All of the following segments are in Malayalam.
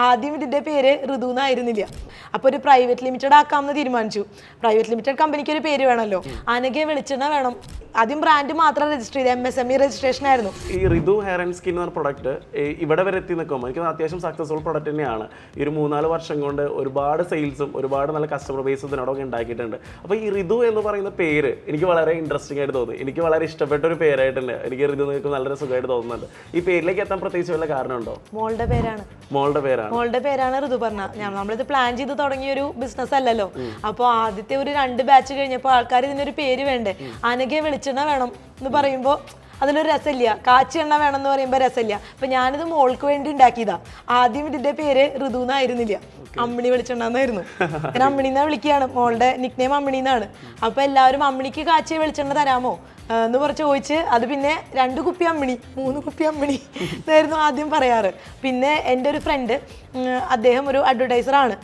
ആദ്യം ഇതിന്റെ പേര് ഋതു എന്നായിരുന്നില്ല. അപ്പോൾ ഒരു പ്രൈവറ്റ് ലിമിറ്റഡ് ആക്കാമെന്ന് തീരുമാനിച്ചു. പ്രൈവറ്റ് ലിമിറ്റഡ് കമ്പനിക്ക് ഒരു പേര് വേണമല്ലോ. അനഘ വെളിച്ചെണ്ണ വേണം. ആദ്യം ബ്രാൻഡ് മാത്രം രജിസ്റ്റർ ചെയ്ത് MSME രജിസ്ട്രേഷൻ ആയിരുന്നു. ഈ ഋതു ഹെയർ ആൻഡ് സ്കിൻ എന്ന പ്രൊഡക്റ്റ് ഇവിടെ വരെ എത്തി നിൽക്കുമ്പോൾ എനിക്ക് അത്യാവശ്യം സക്സസ്ഫുൾ പ്രൊഡക്റ്റ് തന്നെയാണ്. ഈ ഒരു 3-4 വർഷം കൊണ്ട് ഒരുപാട് സെയിൽസും ഒരുപാട് നല്ല കസ്റ്റമർ ബേസും ഇതിനോടൊക്കെ ഉണ്ടാക്കിയിട്ടുണ്ട്. അപ്പോൾ ഈ ഋതു എന്ന് പറയുന്ന പേര് എനിക്ക് വളരെ ഇൻട്രസ്റ്റിംഗ് ആയിട്ട് തോന്നി. എനിക്ക് വളരെ ഇഷ്ടപ്പെട്ട ഒരു പേരായിട്ടുണ്ട്. എനിക്ക് ഋതു നിങ്ങൾക്ക് നല്ല സുഖമായിട്ട് തോന്നുന്നുണ്ട്. ഈ പേരിലേക്ക് എത്താൻ പ്രത്യേകിച്ച് വല്ല കാരണമുണ്ടോ? മോളുടെ പേരാണ്. മോളുടെ പേരാണ് ഋതു പറഞ്ഞ. നമ്മളിത് പ്ലാൻ ചെയ്ത് തുടങ്ങിയ ഒരു ബിസിനസ് അല്ലല്ലോ. അപ്പോൾ ആദ്യത്തെ ഒരു 2 ബാച്ച് കഴിഞ്ഞപ്പോൾ ആൾക്കാർ ഇതിനൊരു പേര് വേണ്ടേ. അനഘ വെളിച്ചെണ്ണ വേണം എന്ന് പറയുമ്പോൾ അതിലൊരു രസമില്ല. കാച്ചി എണ്ണ വേണം എന്ന് പറയുമ്പോൾ രസമില്ല. അപ്പൊ ഞാനിത് മോൾക്ക് വേണ്ടി ഉണ്ടാക്കിയതാ. ആദ്യം ഇതിന്റെ പേര് ഋതു എന്നായിരുന്നില്ല, അമ്മിണി വെളിച്ചെണ്ണ എന്നായിരുന്നു. ഞാൻ അമ്മിണിന്നാ വിളിക്കുകയാണ്. മോളുടെ നിക്നെയിം അമ്മിണിന്നാണ്. അപ്പൊ എല്ലാവരും അമ്മിണിക്ക് കാച്ചിയ വെളിച്ചെണ്ണ തരാമോ എന്ന് പറഞ്ഞ് ചോദിച്ച് അത് പിന്നെ 2 കുപ്പി അമ്മിണി 3 കുപ്പി അമ്മിണി എന്നായിരുന്നു ആദ്യം പറയാറ്. പിന്നെ എൻ്റെ ഒരു ഫ്രണ്ട്, അദ്ദേഹം ഒരു അഡ്വർടൈസറാണ്.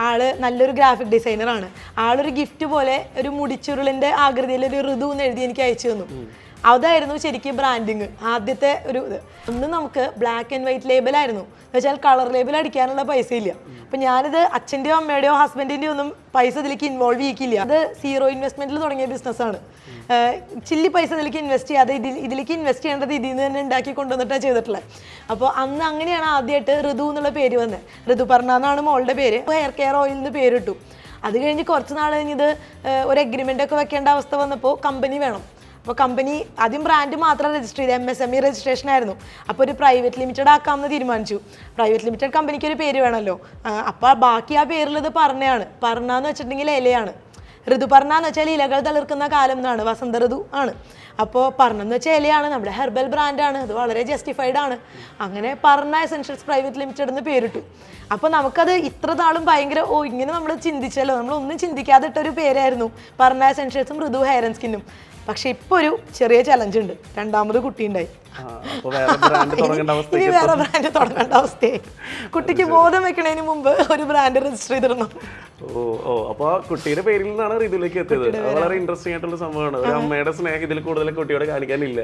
ആള് നല്ലൊരു ഗ്രാഫിക് ഡിസൈനറാണ്. ആളൊരു ഗിഫ്റ്റ് പോലെ ഒരു മുടിച്ചുരുളിൻ്റെ ആകൃതിയിൽ ഒരു ഋതു എന്ന് എഴുതി എനിക്ക് അയച്ചു തന്നു. അതായിരുന്നു ശരിക്കും ബ്രാൻഡിങ് ആദ്യത്തെ ഒരു ഇത്. ഒന്ന് നമുക്ക് ബ്ലാക്ക് ആൻഡ് വൈറ്റ് ലേബലായിരുന്നു. എന്ന് വെച്ചാൽ കളർ ലേബൽ അടിക്കാനുള്ള പൈസ ഇല്ല. അപ്പം ഞാനിത് അച്ഛൻ്റെയോ അമ്മയുടെയോ ഹസ്ബൻഡിൻ്റെയോ ഒന്നും പൈസ ഇതിലേക്ക് ഇൻവോൾവ് ചെയ്യിക്കില്ല. അത് 0 ഇൻവെസ്റ്റ്മെൻറ്റിൽ തുടങ്ങിയ ബിസിനസ്സാണ്. ചില്ലി പൈസ ഇതിലേക്ക് ഇൻവെസ്റ്റ് ചെയ്യാതെ ഇതിലേക്ക് ഇൻവെസ്റ്റ് ചെയ്യേണ്ടത് ഇതിൽ നിന്ന് തന്നെ ഉണ്ടാക്കി കൊണ്ടുവന്നിട്ടാണ് ചെയ്തിട്ടുള്ളത്. അപ്പോൾ അന്ന് അങ്ങനെയാണ് ആദ്യമായിട്ട് ഋതു എന്നുള്ള പേര് വന്നത്. ഋതുപർണ എന്നാണ് മോളുടെ പേര്. ഹെയർ കെയർ ഓയിൽ എന്ന് പേരിട്ടു. അത് കഴിഞ്ഞ് കുറച്ച് നാൾ കഴിഞ്ഞത് ഒരു എഗ്രിമെൻ്റ് ഒക്കെ വെക്കേണ്ട അവസ്ഥ വന്നപ്പോൾ കമ്പനി വേണം. അപ്പോൾ കമ്പനി ആദ്യം ബ്രാൻഡ് മാത്രം രജിസ്റ്റർ ചെയ്ത് MSME രജിസ്ട്രേഷൻ ആയിരുന്നു. അപ്പോൾ ഒരു പ്രൈവറ്റ് ലിമിറ്റഡ് ആക്കാമെന്ന് തീരുമാനിച്ചു. പ്രൈവറ്റ് ലിമിറ്റഡ് കമ്പനിക്ക് ഒരു പേര് വേണമല്ലോ. അപ്പോൾ ബാക്കി ആ പേരിൽ ഇത് പറഞ്ഞാണ്. പറഞ്ഞാന്ന് വെച്ചിട്ടുണ്ടെങ്കിൽ ഇലയാണ്. ഋതുപർണ എന്ന് വെച്ചാൽ ഇലകൾ തളിർക്കുന്ന കാലം എന്നാണ്, വസന്ത ഋതു ആണ്. അപ്പോൾ പറഞ്ഞെന്ന് വെച്ചാൽ ഇലയാണ്, നമ്മുടെ ഹെർബൽ ബ്രാൻഡാണ്, അത് വളരെ ജസ്റ്റിഫൈഡ് ആണ്. അങ്ങനെ പറഞ്ഞ എസെൻഷ്യൽസ് പ്രൈവറ്റ് ലിമിറ്റഡ് എന്ന് പേരിട്ടു. അപ്പോൾ നമുക്കത് ഇത്ര നാളും ഭയങ്കര ഇങ്ങനെ നമ്മൾ ചിന്തിച്ചല്ലോ, നമ്മളൊന്നും ചിന്തിക്കാതെ ഇട്ടൊരു പേരായിരുന്നു പറഞ്ഞ എസെൻഷ്യൽസും ഋതു ഹെയർ ആൻഡ് സ്കിന്നും. പക്ഷെ ഇപ്പോൾ ഒരു ചെറിയ ചലഞ്ച് ഉണ്ട്. 2ാമത് കുട്ടി ഉണ്ടായി. ഇനി വേറെ ബ്രാൻഡ് തുടങ്ങേണ്ട അവസ്ഥയായി. കുട്ടിക്ക് ബോധം വെക്കണതിന് മുമ്പ് ഒരു ബ്രാൻഡ് രജിസ്റ്റർ ചെയ്തിടണം. അപ്പൊ കുട്ടിയുടെ പേരിൽ നിന്നാണ് ഇതിലേക്ക് എത്തിയത്. വളരെ ഇൻട്രസ്റ്റിംഗ് ആയിട്ടുള്ള സംഭവമാണ്. ഒരു അമ്മയുടെ സ്നേഹം ഇതിൽ കൂടുതൽ കുട്ടിയോട് കാണിക്കാനില്ല.